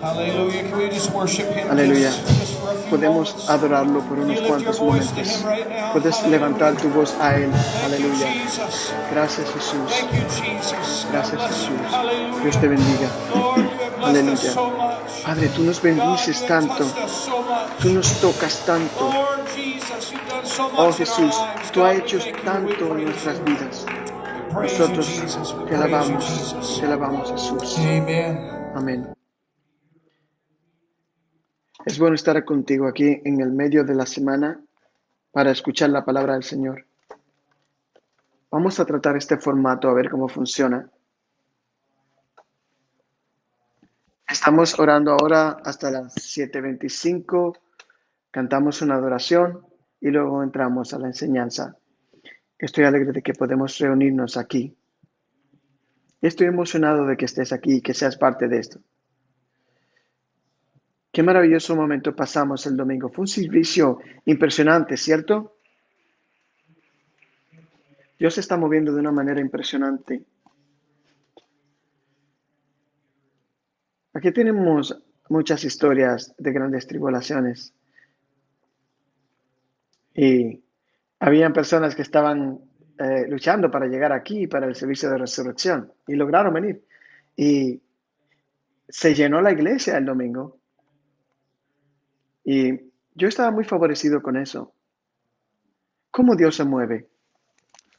Hallelujah. Can we just worship him Aleluya. just for a few Podemos moments? adorarlo por Can you unos lift your cuantos voice to momentos. him right now? Puedes Hallelujah. levantar tu voz a Él. Thank you, Aleluya. Jesus. Gracias, Jesús. Thank you, Jesus. God Gracias, bless you. Jesús. Hallelujah. Dios te bendiga. Lord, you have blessed us Aleluya. so much. Padre, tú nos God, you bendices have tanto. touched us so much. Tú nos tocas tanto. Lord Jesus, you've done so Oh much in our Jesús, lives. tú has God, we hecho thank you and we tanto en praise nuestras you. vidas. We praise you, Nosotros Jesus. We te praise you, alabamos. Jesus. Te alabamos, Jesús. Amen. Amén. Es bueno estar contigo aquí en el medio de la semana para escuchar la palabra del Señor. Vamos a tratar este formato a ver cómo funciona. Estamos orando ahora hasta las 7:25, cantamos una adoración y luego entramos a la enseñanza. Estoy alegre de que podemos reunirnos aquí. Estoy emocionado de que estés aquí y que seas parte de esto. Qué maravilloso momento pasamos el domingo. Fue un servicio impresionante, ¿cierto? Dios se está moviendo de una manera impresionante. Aquí tenemos muchas historias de grandes tribulaciones. Y habían personas que estaban luchando para llegar aquí, para el servicio de resurrección, y lograron venir. Y se llenó la iglesia el domingo. Y yo estaba muy favorecido con eso. ¿Cómo Dios se mueve?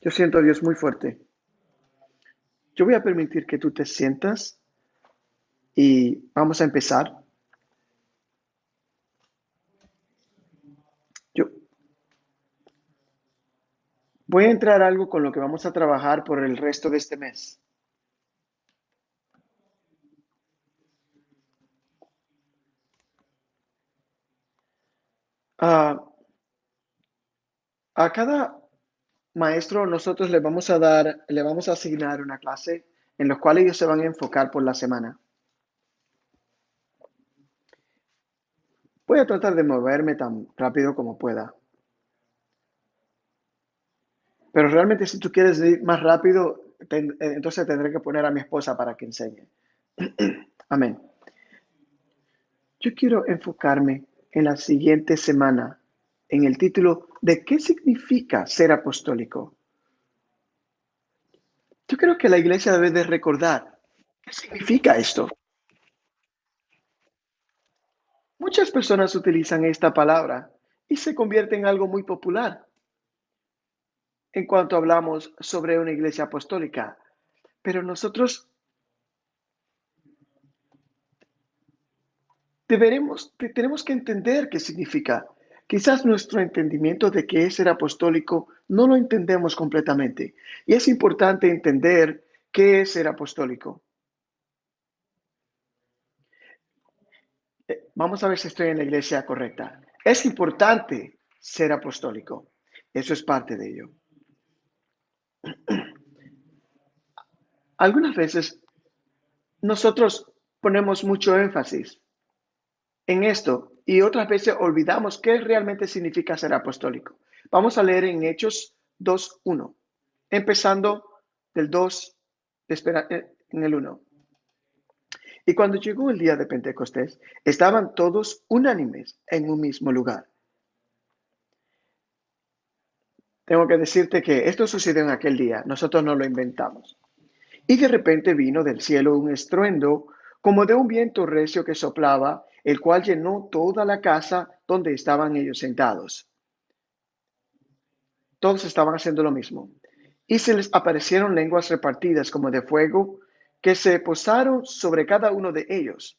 Yo siento a Dios muy fuerte. Yo voy a permitir que tú te sientas y vamos a empezar. Yo voy a entrar a algo con lo que vamos a trabajar por el resto de este mes. A cada maestro nosotros le vamos a asignar una clase en la cual ellos se van a enfocar por la semana. Voy a tratar de moverme tan rápido como pueda. Pero realmente si tú quieres ir más rápido, entonces tendré que poner a mi esposa para que enseñe. Amén. Yo quiero enfocarme en la siguiente semana en el título de ¿qué significa ser apostólico? Yo creo que la iglesia debe de recordar qué significa esto. Muchas personas utilizan esta palabra y se convierte en algo muy popular en cuanto hablamos sobre una iglesia apostólica. Pero nosotros tenemos que entender qué significa. Quizás nuestro entendimiento de qué es ser apostólico no lo entendemos completamente. Y es importante entender qué es ser apostólico. Vamos a ver si estoy en la iglesia correcta. Es importante ser apostólico. Eso es parte de ello. Algunas veces nosotros ponemos mucho énfasis en esto y otras veces olvidamos qué realmente significa ser apostólico. Vamos a leer en Hechos 2:1, empezando del 2, en el 1. Y cuando llegó el día de Pentecostés, estaban todos unánimes en un mismo lugar. Tengo que decirte que esto sucedió en aquel día, nosotros no lo inventamos. Y de repente vino del cielo un estruendo como de un viento recio que soplaba, el cual llenó toda la casa donde estaban ellos sentados. Todos estaban haciendo lo mismo. Y se les aparecieron lenguas repartidas como de fuego, que se posaron sobre cada uno de ellos.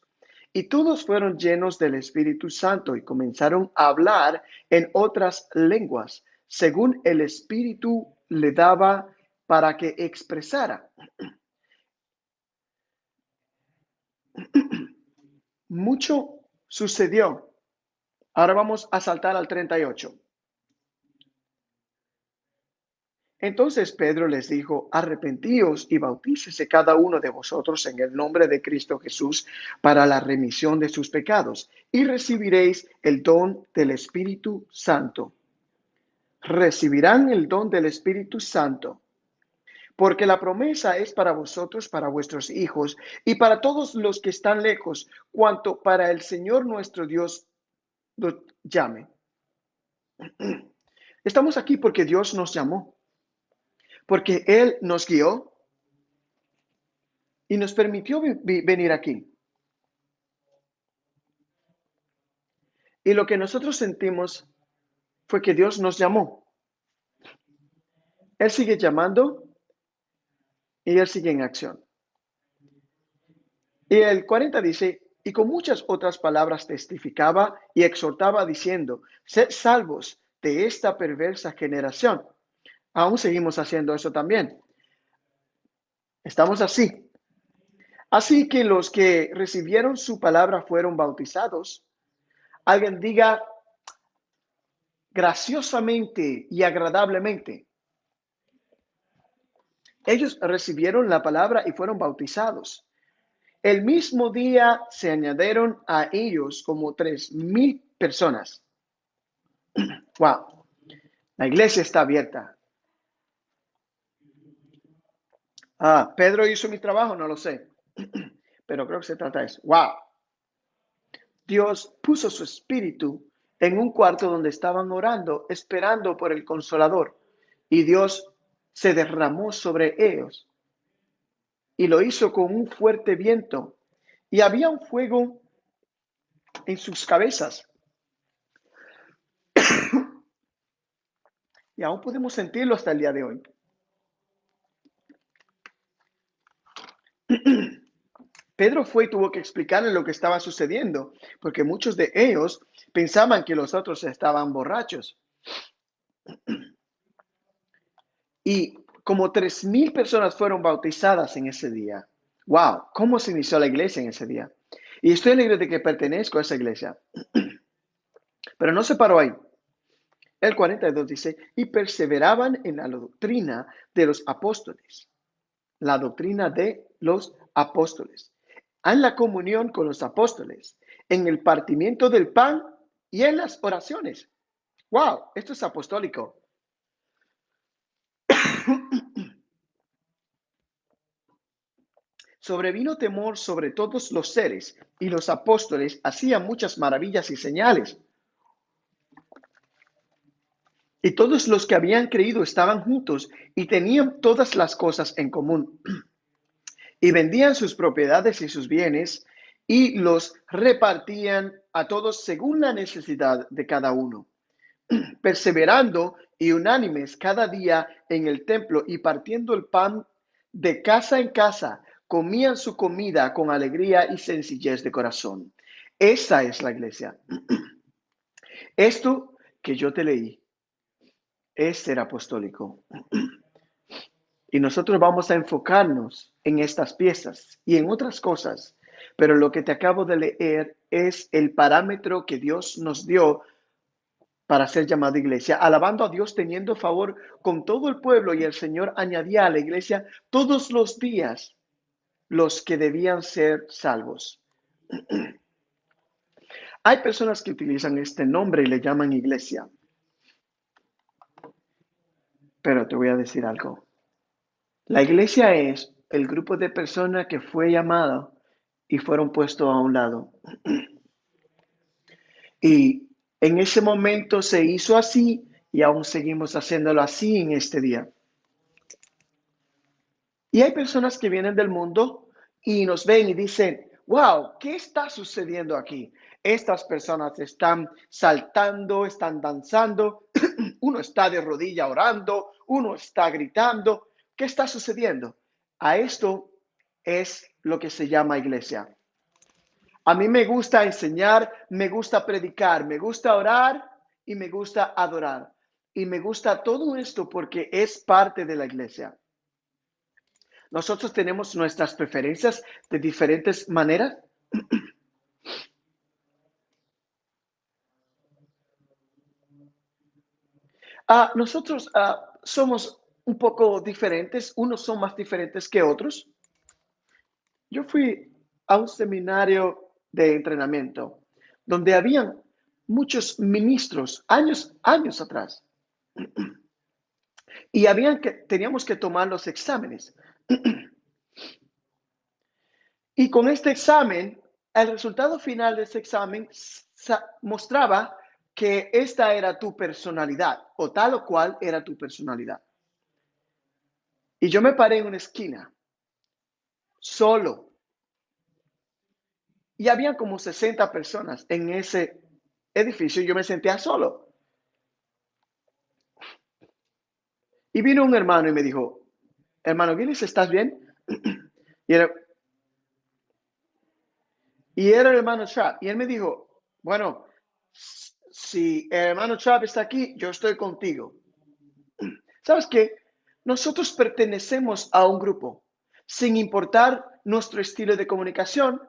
Y todos fueron llenos del Espíritu Santo y comenzaron a hablar en otras lenguas, según el Espíritu le daba para que expresara. Mucho sucedió. Ahora vamos a saltar al 38. Entonces Pedro les dijo, arrepentíos y bautícese cada uno de vosotros en el nombre de Cristo Jesús para la remisión de sus pecados y recibiréis el don del Espíritu Santo. Recibirán el don del Espíritu Santo, porque la promesa es para vosotros, para vuestros hijos y para todos los que están lejos, cuanto para el Señor nuestro Dios los llame. Estamos aquí porque Dios nos llamó, porque Él nos guió y nos permitió venir aquí. Y lo que nosotros sentimos fue que Dios nos llamó. Él sigue llamando y Él sigue en acción. Y el 40 dice, y con muchas otras palabras testificaba y exhortaba diciendo, sed salvos de esta perversa generación. Aún seguimos haciendo eso también. Estamos así. Así que los que recibieron su palabra fueron bautizados. Alguien diga graciosamente y agradablemente. Ellos recibieron la palabra y fueron bautizados. El mismo día se añadieron a ellos como 3,000 personas. Wow, la iglesia está abierta. Pedro hizo mi trabajo, no lo sé, pero creo que se trata de eso. Wow, Dios puso su espíritu en un cuarto donde estaban orando, esperando por el Consolador, y Dios se derramó sobre ellos y lo hizo con un fuerte viento, y había un fuego en sus cabezas. Y aún podemos sentirlo hasta el día de hoy. Pedro fue y tuvo que explicarle lo que estaba sucediendo, porque muchos de ellos pensaban que los otros estaban borrachos. Y como 3,000 personas fueron bautizadas en ese día. Wow, ¿cómo se inició la iglesia en ese día? Y estoy alegre de que pertenezco a esa iglesia. Pero no se paró ahí. El 42 dice, y perseveraban en la doctrina de los apóstoles. La doctrina de los apóstoles. En la comunión con los apóstoles. En el partimiento del pan y en las oraciones. Wow, esto es apostólico. Sobrevino temor sobre todos los seres, y los apóstoles hacían muchas maravillas y señales. Y todos los que habían creído estaban juntos y tenían todas las cosas en común. Y vendían sus propiedades y sus bienes y los repartían a todos según la necesidad de cada uno. Perseverando y unánimes cada día en el templo y partiendo el pan de casa en casa, comían su comida con alegría y sencillez de corazón. Esa es la iglesia. Esto que yo te leí es ser apostólico. Y nosotros vamos a enfocarnos en estas piezas y en otras cosas, pero lo que te acabo de leer es el parámetro que Dios nos dio para ser llamada iglesia, alabando a Dios, teniendo favor con todo el pueblo, y el Señor añadía a la iglesia todos los días los que debían ser salvos. Hay personas que utilizan este nombre y le llaman iglesia, pero te voy a decir algo. La iglesia es el grupo de personas que fue llamado y fueron puestos a un lado. Y en ese momento se hizo así y aún seguimos haciéndolo así en este día. Y hay personas que vienen del mundo y nos ven y dicen, wow, ¿qué está sucediendo aquí? Estas personas están saltando, están danzando, uno está de rodilla orando, uno está gritando. ¿Qué está sucediendo? A esto es lo que se llama iglesia. A mí me gusta enseñar, me gusta predicar, me gusta orar y me gusta adorar. Y me gusta todo esto porque es parte de la iglesia. Nosotros tenemos nuestras preferencias de diferentes maneras. Nosotros somos un poco diferentes, unos son más diferentes que otros. Yo fui a un seminario de entrenamiento donde habían muchos ministros años atrás. y teníamos que tomar los exámenes. Y con este examen, el resultado final de ese examen mostraba que esta era tu personalidad, o tal o cual era tu personalidad. Y yo me paré en una esquina, solo. Y había como 60 personas en ese edificio y yo me sentía solo. Y vino un hermano y me dijo, hermano Guinness, ¿estás bien? Y era, el hermano Trapp. Y él me dijo, bueno, si el hermano Trapp está aquí, yo estoy contigo. ¿Sabes qué? Nosotros pertenecemos a un grupo, sin importar nuestro estilo de comunicación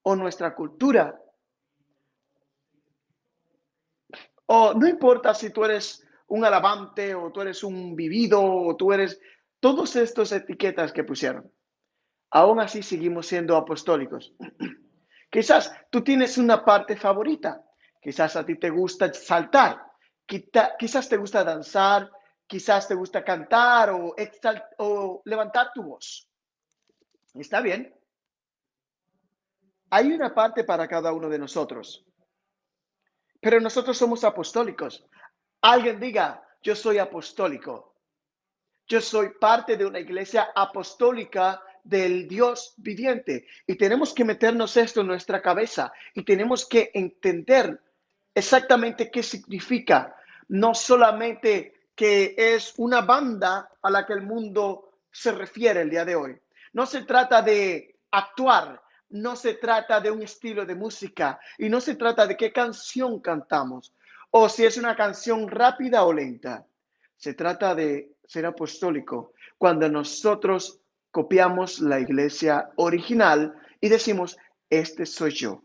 o nuestra cultura. O no importa si tú eres un alabante o tú eres un vivido o tú eres todas estas etiquetas que pusieron. Aún así seguimos siendo apostólicos. Quizás tú tienes una parte favorita. Quizás a ti te gusta saltar. Quizás te gusta danzar. Quizás te gusta cantar o levantar tu voz. Está bien. Hay una parte para cada uno de nosotros. Pero nosotros somos apostólicos. Alguien diga, yo soy apostólico. Yo soy parte de una iglesia apostólica del Dios viviente y tenemos que meternos esto en nuestra cabeza y tenemos que entender exactamente qué significa. No solamente que es una banda a la que el mundo se refiere el día de hoy. No se trata de actuar, no se trata de un estilo de música y no se trata de qué canción cantamos o si es una canción rápida o lenta. Se trata de ser apostólico cuando nosotros copiamos la iglesia original y decimos, este soy yo.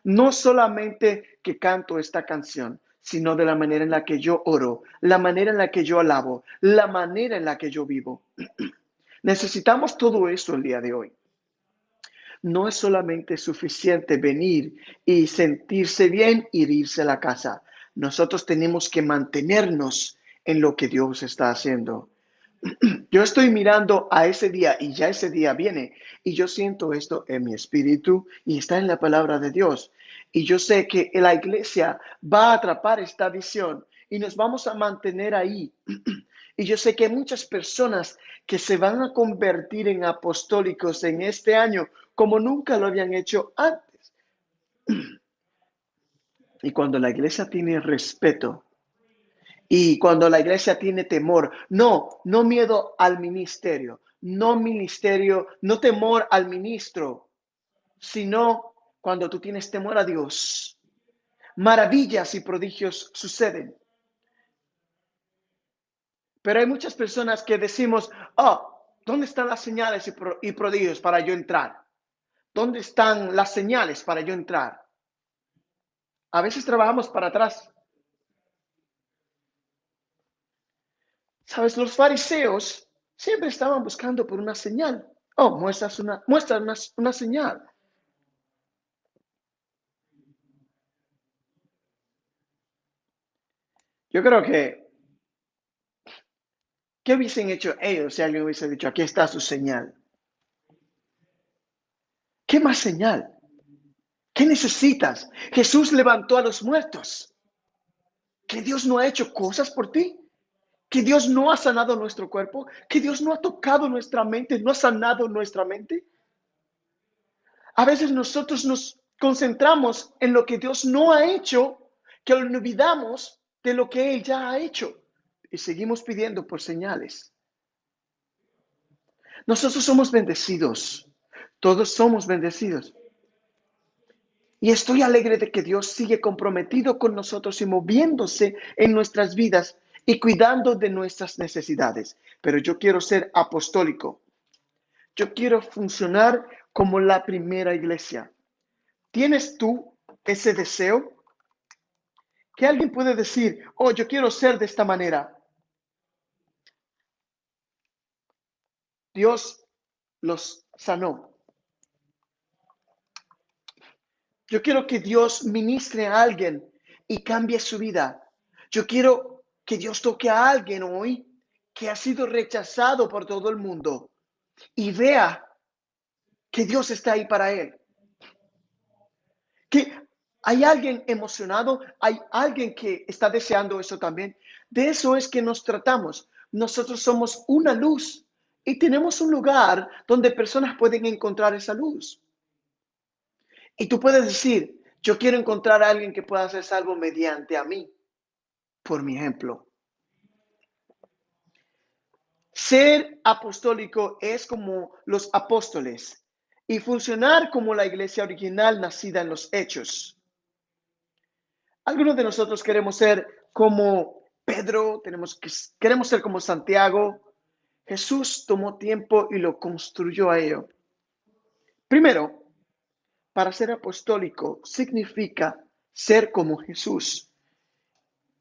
No solamente que canto esta canción, sino de la manera en la que yo oro, la manera en la que yo alabo, la manera en la que yo vivo. Necesitamos todo eso el día de hoy. No es solamente suficiente venir y sentirse bien y irse a la casa. Nosotros tenemos que mantenernos en lo que Dios está haciendo. Yo estoy mirando a ese día y ya ese día viene y yo siento esto en mi espíritu y está en la palabra de Dios. Y yo sé que la iglesia va a atrapar esta visión y nos vamos a mantener ahí. Y yo sé que hay muchas personas que se van a convertir en apostólicos en este año como nunca lo habían hecho antes. Y cuando la iglesia tiene respeto y cuando la iglesia tiene temor, no miedo al ministerio, no temor al ministro, sino cuando tú tienes temor a Dios, maravillas y prodigios suceden. Pero hay muchas personas que decimos, ¿dónde están las señales y prodigios para yo entrar? ¿Dónde están las señales para yo entrar? A veces trabajamos para atrás. ¿Sabes? Los fariseos siempre estaban buscando por una señal. Muestra una señal. Yo creo que, ¿qué hubiesen hecho ellos si alguien hubiese dicho, aquí está su señal? ¿Qué más señal? ¿Qué necesitas? Jesús levantó a los muertos. ¿Que Dios no ha hecho cosas por ti? ¿Que Dios no ha sanado nuestro cuerpo? ¿Que Dios no ha tocado nuestra mente? ¿No ha sanado nuestra mente? A veces nosotros nos concentramos en lo que Dios no ha hecho, que olvidamos de lo que Él ya ha hecho y seguimos pidiendo por señales. Nosotros somos bendecidos, todos somos bendecidos. Y estoy alegre de que Dios sigue comprometido con nosotros y moviéndose en nuestras vidas y cuidando de nuestras necesidades. Pero yo quiero ser apostólico. Yo quiero funcionar como la primera iglesia. ¿Tienes tú ese deseo? Que alguien puede decir, yo quiero ser de esta manera. Dios los sanó. Yo quiero que Dios ministre a alguien y cambie su vida. Yo quiero que Dios toque a alguien hoy que ha sido rechazado por todo el mundo y vea que Dios está ahí para él. Que hay alguien emocionado, hay alguien que está deseando eso también. De eso es que nos tratamos. Nosotros somos una luz y tenemos un lugar donde personas pueden encontrar esa luz. Y tú puedes decir, yo quiero encontrar a alguien que pueda hacer algo mediante a mí, por mi ejemplo. Ser apostólico es como los apóstoles y funcionar como la iglesia original nacida en los hechos. Algunos de nosotros queremos ser como Pedro, queremos ser como Santiago. Jesús tomó tiempo y lo construyó a ello. Primero, para ser apostólico significa ser como Jesús.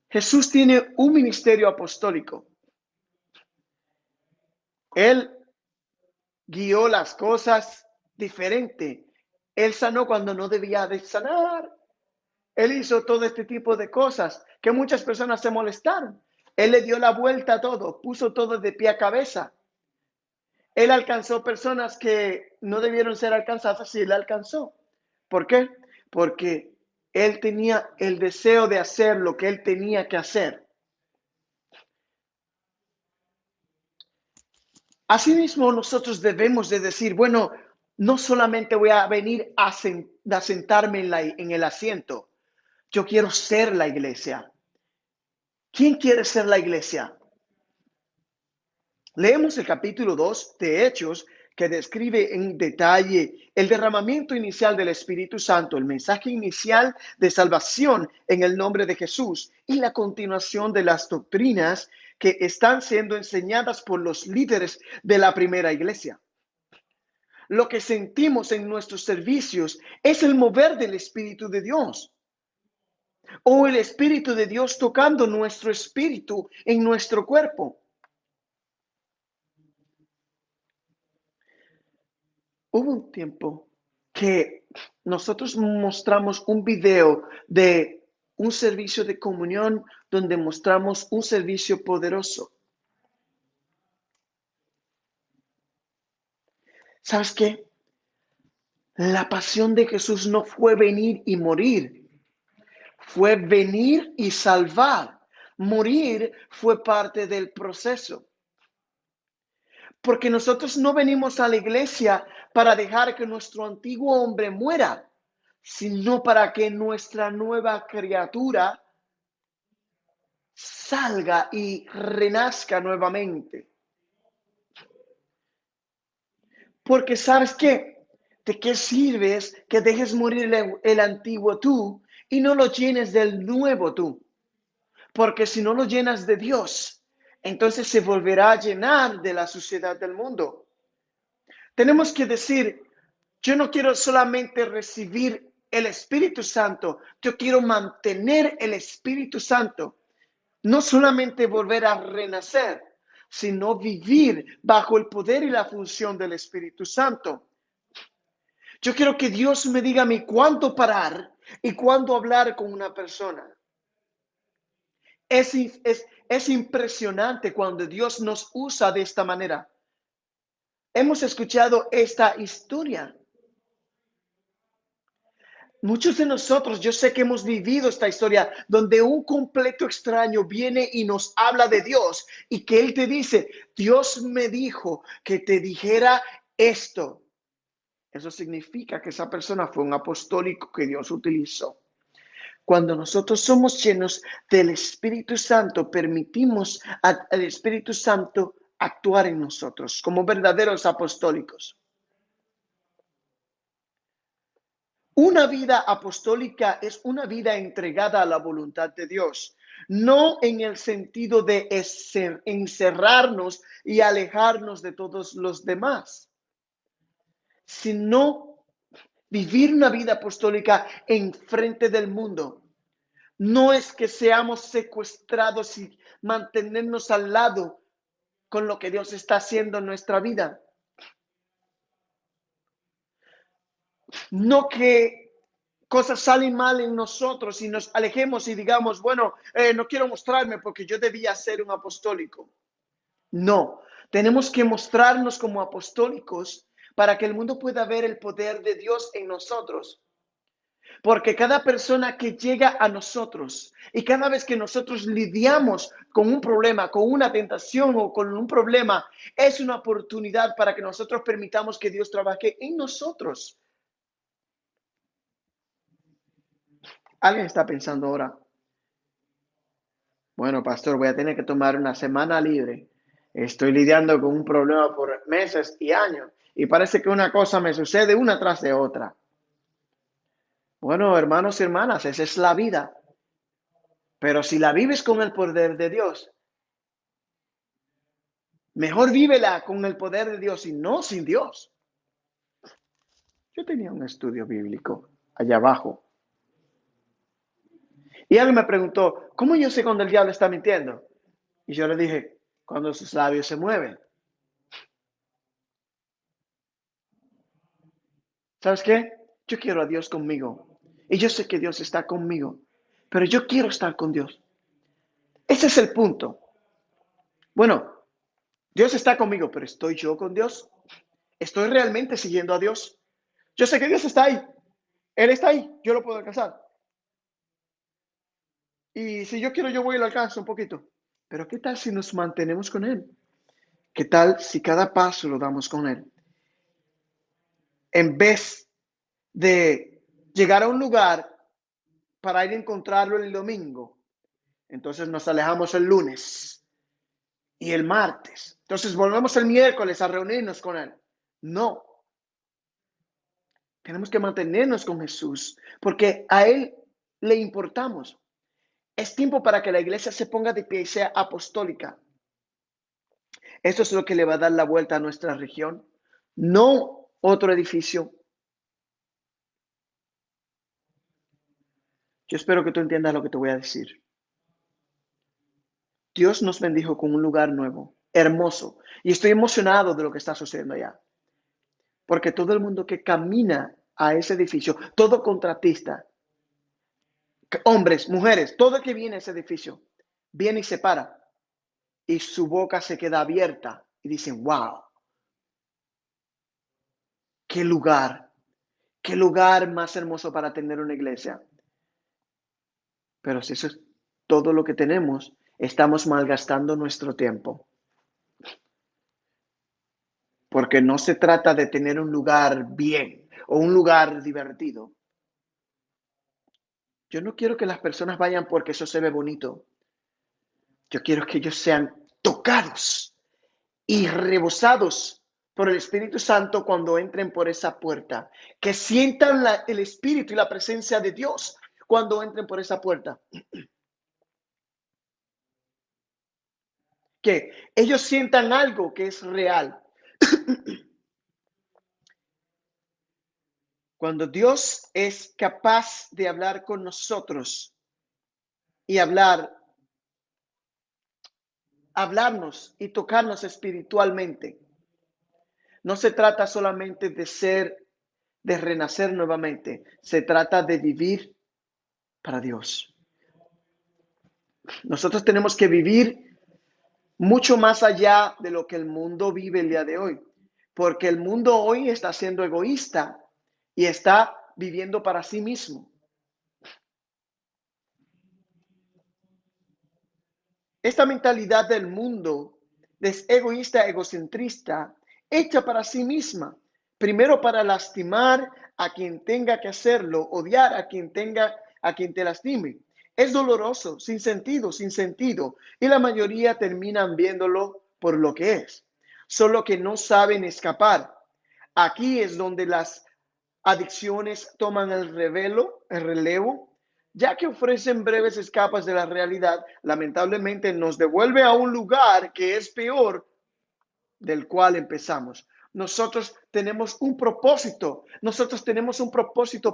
Jesús tiene un ministerio apostólico. Él guió las cosas diferente. Él sanó cuando no debía de sanar. Él hizo todo este tipo de cosas que muchas personas se molestaron. Él le dio la vuelta a todo, puso todo de pie a cabeza. Él alcanzó personas que no debieron ser alcanzadas y él alcanzó. ¿Por qué? Porque él tenía el deseo de hacer lo que él tenía que hacer. Asimismo, nosotros debemos de decir, bueno, no solamente voy a venir a sentarme en el asiento, yo quiero ser la iglesia. ¿Quién quiere ser la iglesia? Leemos el capítulo 2 de Hechos, que describe en detalle el derramamiento inicial del Espíritu Santo, el mensaje inicial de salvación en el nombre de Jesús y la continuación de las doctrinas que están siendo enseñadas por los líderes de la primera iglesia. Lo que sentimos en nuestros servicios es el mover del Espíritu de Dios o el Espíritu de Dios tocando nuestro espíritu en nuestro cuerpo. Hubo un tiempo que nosotros mostramos un video de un servicio de comunión donde mostramos un servicio poderoso. ¿Sabes qué? La pasión de Jesús no fue venir y morir, fue venir y salvar. Morir fue parte del proceso. Porque nosotros no venimos a la iglesia para dejar que nuestro antiguo hombre muera, sino para que nuestra nueva criatura salga y renazca nuevamente. Porque ¿sabes qué? ¿De qué sirves que dejes morir el antiguo tú y no lo llenes del nuevo tú? Porque si no lo llenas de Dios, entonces se volverá a llenar de la suciedad del mundo. Tenemos que decir, yo no quiero solamente recibir el Espíritu Santo, yo quiero mantener el Espíritu Santo. No solamente volver a renacer, sino vivir bajo el poder y la función del Espíritu Santo. Yo quiero que Dios me diga a mí cuándo parar y cuándo hablar con una persona. Es impresionante cuando Dios nos usa de esta manera. Hemos escuchado esta historia. Muchos de nosotros, yo sé que hemos vivido esta historia donde un completo extraño viene y nos habla de Dios y que Él te dice, Dios me dijo que te dijera esto. Eso significa que esa persona fue un apostólico que Dios utilizó. Cuando nosotros somos llenos del Espíritu Santo, permitimos al Espíritu Santo actuar en nosotros como verdaderos apostólicos. Una vida apostólica es una vida entregada a la voluntad de Dios, no en el sentido de encerrarnos y alejarnos de todos los demás, sino vivir una vida apostólica en frente del mundo. No es que seamos secuestrados y mantenernos al lado con lo que Dios está haciendo en nuestra vida. No que cosas salen mal en nosotros y nos alejemos y digamos, bueno, no quiero mostrarme porque yo debía ser un apostólico. No, tenemos que mostrarnos como apostólicos para que el mundo pueda ver el poder de Dios en nosotros. Porque cada persona que llega a nosotros y cada vez que nosotros lidiamos con un problema, con una tentación o con un problema, es una oportunidad para que nosotros permitamos que Dios trabaje en nosotros. Alguien está pensando ahora, bueno, pastor, voy a tener que tomar una semana libre. Estoy lidiando con un problema por meses y años y parece que una cosa me sucede una tras de otra. Bueno, hermanos y hermanas, esa es la vida. Pero si la vives con el poder de Dios, mejor vívela con el poder de Dios y no sin Dios. Yo tenía un estudio bíblico allá abajo y alguien me preguntó, ¿cómo yo sé cuando el diablo está mintiendo? Y yo le dije, cuando sus labios se mueven. ¿Sabes qué? Yo quiero a Dios conmigo y yo sé que Dios está conmigo, pero yo quiero estar con Dios. Ese es el punto. Bueno, Dios está conmigo, pero ¿estoy yo con Dios? ¿Estoy realmente siguiendo a Dios? Yo sé que Dios está ahí. Él está ahí. Yo lo puedo alcanzar. Y si yo quiero, yo voy y lo alcanzo un poquito. Pero ¿qué tal si nos mantenemos con Él? ¿Qué tal si cada paso lo damos con Él? En vez de llegar a un lugar para ir a encontrarlo el domingo, entonces nos alejamos el lunes y el martes. Entonces volvemos el miércoles a reunirnos con Él. No. Tenemos que mantenernos con Jesús porque a Él le importamos. Es tiempo para que la iglesia se ponga de pie y sea apostólica. Esto es lo que le va a dar la vuelta a nuestra región, no otro edificio. Yo espero que tú entiendas lo que te voy a decir. Dios nos bendijo con un lugar nuevo, hermoso, y estoy emocionado de lo que está sucediendo allá. Porque todo el mundo que camina a ese edificio, todo contratista, hombres, mujeres, todo el que viene a ese edificio, viene y se para y su boca se queda abierta y dicen, wow, qué lugar más hermoso para tener una iglesia. Pero si eso es todo lo que tenemos, estamos malgastando nuestro tiempo. Porque no se trata de tener un lugar bien o un lugar divertido. Yo no quiero que las personas vayan porque eso se ve bonito. Yo quiero que ellos sean tocados y rebosados por el Espíritu Santo cuando entren por esa puerta. Que sientan el Espíritu y la presencia de Dios cuando entren por esa puerta. Que ellos sientan algo que es real. Cuando Dios es capaz de hablar con nosotros y hablarnos y tocarnos espiritualmente, no se trata solamente de renacer nuevamente, se trata de vivir para Dios. Nosotros tenemos que vivir mucho más allá de lo que el mundo vive el día de hoy, porque el mundo hoy está siendo egoísta y está viviendo para sí mismo. Esta mentalidad del mundo es egoísta, egocentrista, hecha para sí misma, primero para lastimar a quien tenga que hacerlo, odiar a quien te lastime. Es doloroso, sin sentido, y la mayoría terminan viéndolo por lo que es, solo que no saben escapar. Aquí es donde las adicciones toman el relevo, ya que ofrecen breves escapas de la realidad, lamentablemente nos devuelve a un lugar que es peor del cual empezamos. Nosotros tenemos un propósito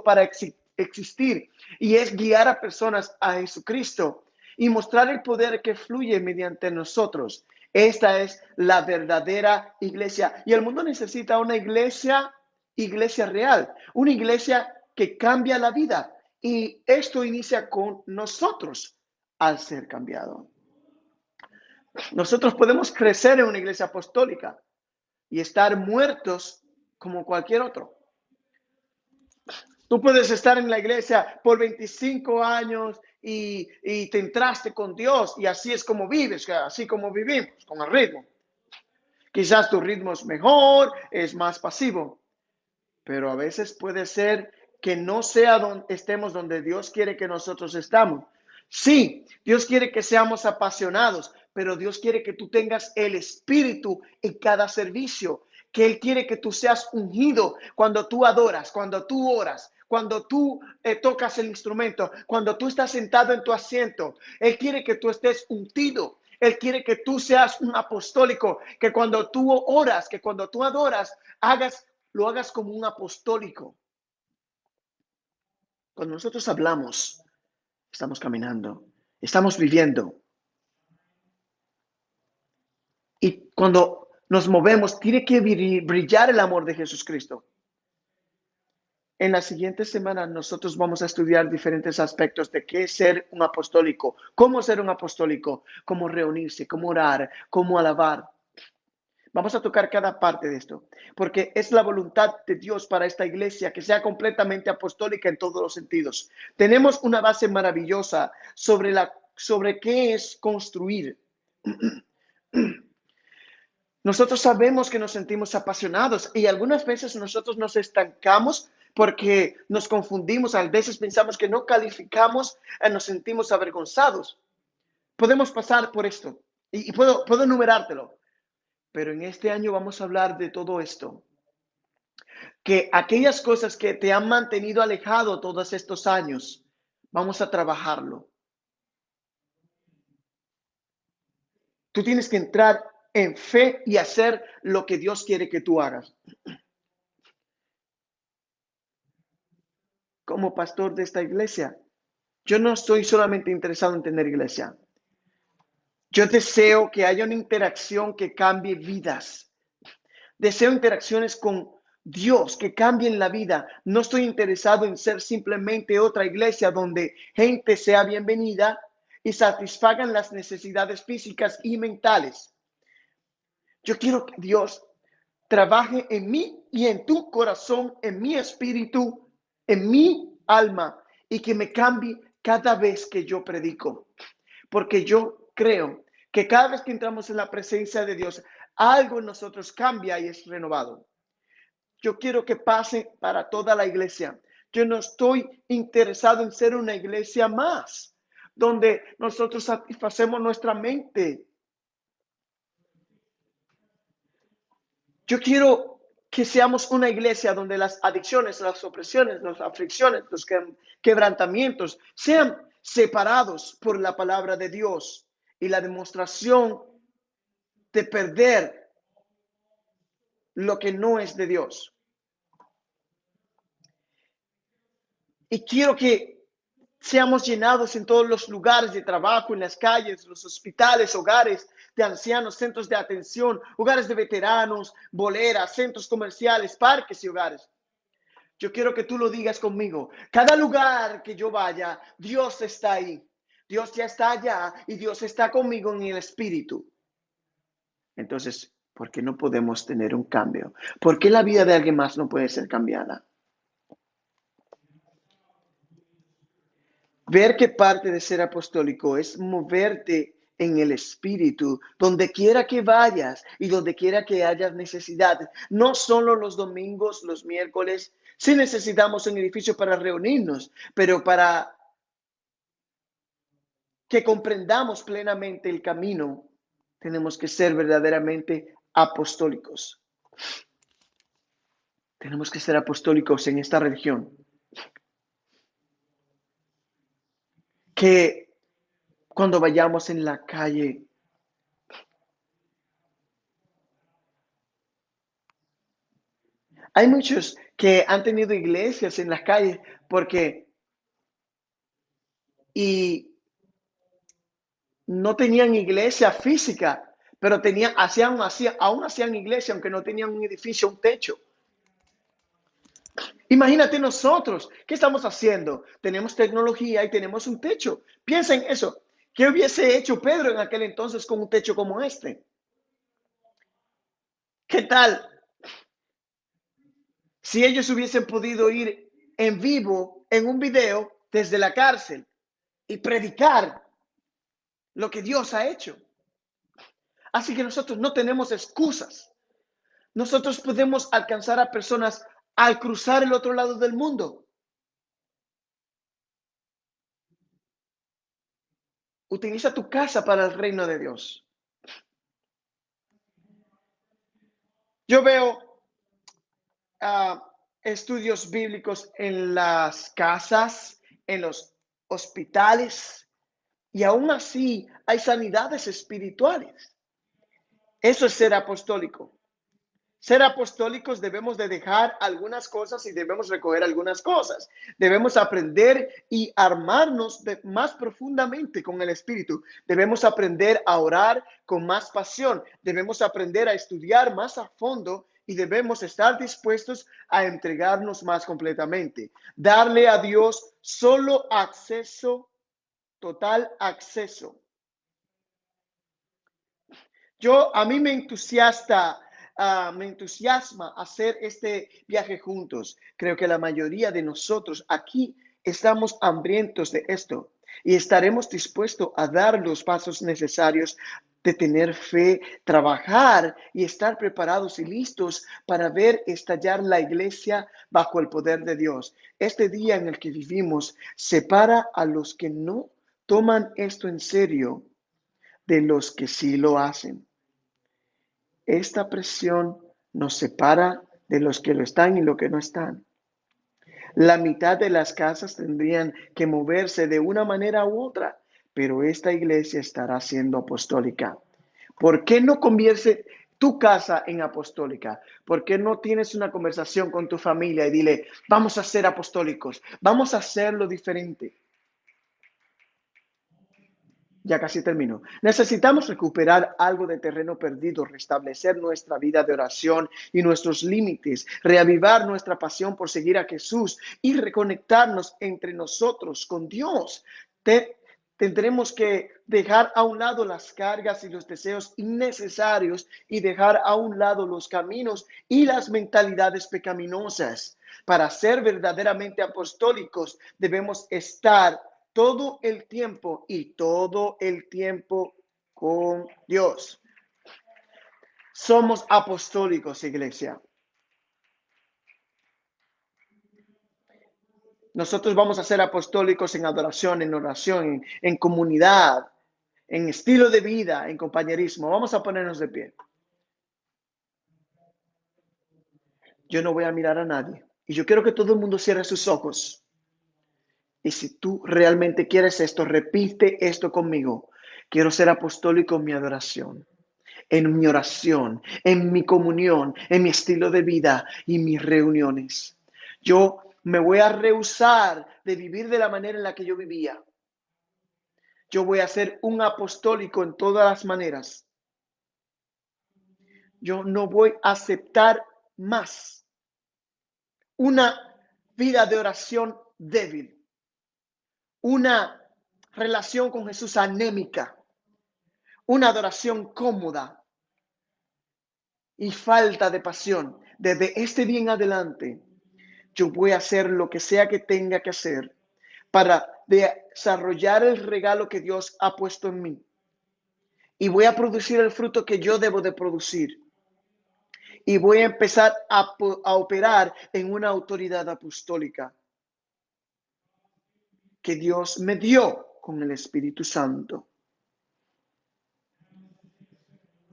para existir y es guiar a personas a Jesucristo y mostrar el poder que fluye mediante nosotros. Esta es la verdadera iglesia y el mundo necesita una iglesia real, una iglesia que cambia la vida y esto inicia con nosotros al ser cambiado. Nosotros podemos crecer en una iglesia apostólica y estar muertos como cualquier otro. Tú puedes estar en la iglesia por 25 años y te entraste con Dios y así es como vives, así como vivimos, con el ritmo. Quizás tu ritmo es mejor, es más pasivo, pero a veces puede ser que no sea donde estemos donde Dios quiere que nosotros estamos. Sí, Dios quiere que seamos apasionados, pero Dios quiere que tú tengas el espíritu en cada servicio, que Él quiere que tú seas ungido cuando tú adoras, cuando tú oras, cuando tú tocas el instrumento, cuando tú estás sentado en tu asiento. Él quiere que tú estés ungido. Él quiere que tú seas un apostólico, que cuando tú oras, que cuando tú adoras, lo hagas como un apostólico. Cuando nosotros hablamos, estamos caminando, estamos viviendo. Y cuando nos movemos, tiene que brillar el amor de Jesucristo. En la siguiente semana nosotros vamos a estudiar diferentes aspectos de qué es ser un apostólico, cómo ser un apostólico, cómo reunirse, cómo orar, cómo alabar. Vamos a tocar cada parte de esto, porque es la voluntad de Dios para esta iglesia que sea completamente apostólica en todos los sentidos. Tenemos una base maravillosa sobre qué es construir. Nosotros sabemos que nos sentimos apasionados y algunas veces nosotros nos estancamos porque nos confundimos. A veces pensamos que no calificamos y nos sentimos avergonzados. Podemos pasar por esto y puedo enumerártelo. Pero en este año vamos a hablar de todo esto. Que aquellas cosas que te han mantenido alejado todos estos años, vamos a trabajarlo. Tú tienes que entrar en fe y hacer lo que Dios quiere que tú hagas. Como pastor de esta iglesia, yo no estoy solamente interesado en tener iglesia. Yo deseo que haya una interacción que cambie vidas. Deseo interacciones con Dios que cambien la vida. No estoy interesado en ser simplemente otra iglesia donde gente sea bienvenida y satisfagan las necesidades físicas y mentales. Yo quiero que Dios trabaje en mí y en tu corazón, en mi espíritu, en mi alma y que me cambie cada vez que yo predico. Porque yo creo que cada vez que entramos en la presencia de Dios, algo en nosotros cambia y es renovado. Yo quiero que pase para toda la iglesia. Yo no estoy interesado en ser una iglesia más, donde nosotros satisfacemos nuestra mente. Yo quiero que seamos una iglesia donde las adicciones, las opresiones, las aflicciones, los quebrantamientos sean separados por la palabra de Dios y la demostración de perder lo que no es de Dios. Y quiero que seamos llenados en todos los lugares de trabajo, en las calles, los hospitales, hogares de ancianos, centros de atención, hogares de veteranos, boleras, centros comerciales, parques y hogares. Yo quiero que tú lo digas conmigo. Cada lugar que yo vaya, Dios está ahí. Dios ya está allá y Dios está conmigo en el espíritu. Entonces, ¿por qué no podemos tener un cambio? ¿Por qué la vida de alguien más no puede ser cambiada? Ver que parte de ser apostólico es moverte en el espíritu, donde quiera que vayas y donde quiera que haya necesidades. No solo los domingos, los miércoles. Sí necesitamos un edificio para reunirnos, pero para que comprendamos plenamente el camino, tenemos que ser verdaderamente apostólicos. Tenemos que ser apostólicos en esta religión. Que cuando vayamos en la calle, hay muchos que han tenido iglesias en las calles y no tenían iglesia física, pero aún hacían iglesia, aunque no tenían un edificio, un techo. Imagínate nosotros, ¿qué estamos haciendo? Tenemos tecnología y tenemos un techo. Piensa en eso. ¿Qué hubiese hecho Pedro en aquel entonces con un techo como este? ¿Qué tal si ellos hubiesen podido ir en vivo, en un video, desde la cárcel y predicar lo que Dios ha hecho? Así que nosotros no tenemos excusas. Nosotros podemos alcanzar a personas al cruzar el otro lado del mundo. Utiliza tu casa para el reino de Dios. Yo veo estudios bíblicos en las casas, en los hospitales, y aún así hay sanidades espirituales. Eso es ser apostólico. Ser apostólicos debemos de dejar algunas cosas y debemos recoger algunas cosas. Debemos aprender y armarnos más profundamente con el Espíritu. Debemos aprender a orar con más pasión. Debemos aprender a estudiar más a fondo y debemos estar dispuestos a entregarnos más completamente. Darle a Dios solo acceso, total acceso. A mí me entusiasma hacer este viaje juntos. Creo que la mayoría de nosotros aquí estamos hambrientos de esto y estaremos dispuestos a dar los pasos necesarios de tener fe, trabajar y estar preparados y listos para ver estallar la iglesia bajo el poder de Dios. Este día en el que vivimos separa a los que no toman esto en serio de los que sí lo hacen. Esta presión nos separa de los que lo están y los que no están. La mitad de las casas tendrían que moverse de una manera u otra, pero esta iglesia estará siendo apostólica. ¿Por qué no convierte tu casa en apostólica? ¿Por qué no tienes una conversación con tu familia y dile, vamos a ser apostólicos, vamos a hacerlo diferente? Ya casi termino. Necesitamos recuperar algo de terreno perdido, restablecer nuestra vida de oración y nuestros límites, reavivar nuestra pasión por seguir a Jesús y reconectarnos entre nosotros con Dios. Tendremos que dejar a un lado las cargas y los deseos innecesarios y dejar a un lado los caminos y las mentalidades pecaminosas. Para ser verdaderamente apostólicos, debemos estar todo el tiempo con Dios. Somos apostólicos, iglesia. Nosotros vamos a ser apostólicos en adoración, en oración, en comunidad, en estilo de vida, en compañerismo. Vamos a ponernos de pie. Yo no voy a mirar a nadie. Y yo quiero que todo el mundo cierre sus ojos. Y si tú realmente quieres esto, repite esto conmigo. Quiero ser apostólico en mi adoración, en mi oración, en mi comunión, en mi estilo de vida y mis reuniones. Yo me voy a rehusar de vivir de la manera en la que yo vivía. Yo voy a ser un apostólico en todas las maneras. Yo no voy a aceptar más una vida de oración débil, una relación con Jesús anémica, una adoración cómoda y falta de pasión. Desde este día en adelante, yo voy a hacer lo que sea que tenga que hacer para desarrollar el regalo que Dios ha puesto en mí. Y voy a producir el fruto que yo debo de producir. Y voy a empezar a operar en una autoridad apostólica que Dios me dio con el Espíritu Santo.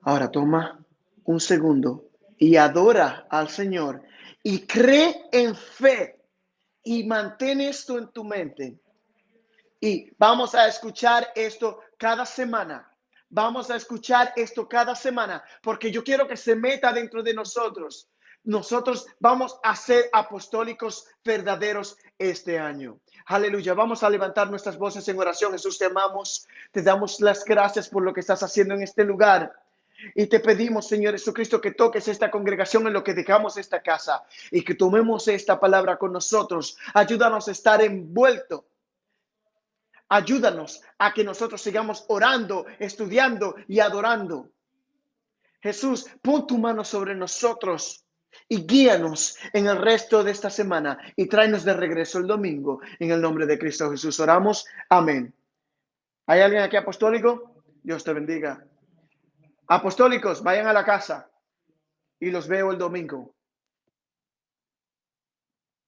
Ahora toma un segundo y adora al Señor y cree en fe y mantén esto en tu mente. Y vamos a escuchar esto cada semana. Vamos a escuchar esto cada semana porque yo quiero que se meta dentro de nosotros. Nosotros vamos a ser apostólicos verdaderos este año. Aleluya. Vamos a levantar nuestras voces en oración. Jesús, te amamos. Te damos las gracias por lo que estás haciendo en este lugar. Y te pedimos, Señor Jesucristo, que toques esta congregación en lo que dejamos esta casa y que tomemos esta palabra con nosotros. Ayúdanos a estar envueltos Ayúdanos a que nosotros sigamos orando, estudiando y adorando. Jesús, pon tu mano sobre nosotros y guíanos en el resto de esta semana y tráenos de regreso el domingo. En el nombre de Cristo Jesús oramos. Amén. ¿Hay alguien aquí apostólico? Dios te bendiga. Apostólicos, vayan a la casa y los veo el domingo.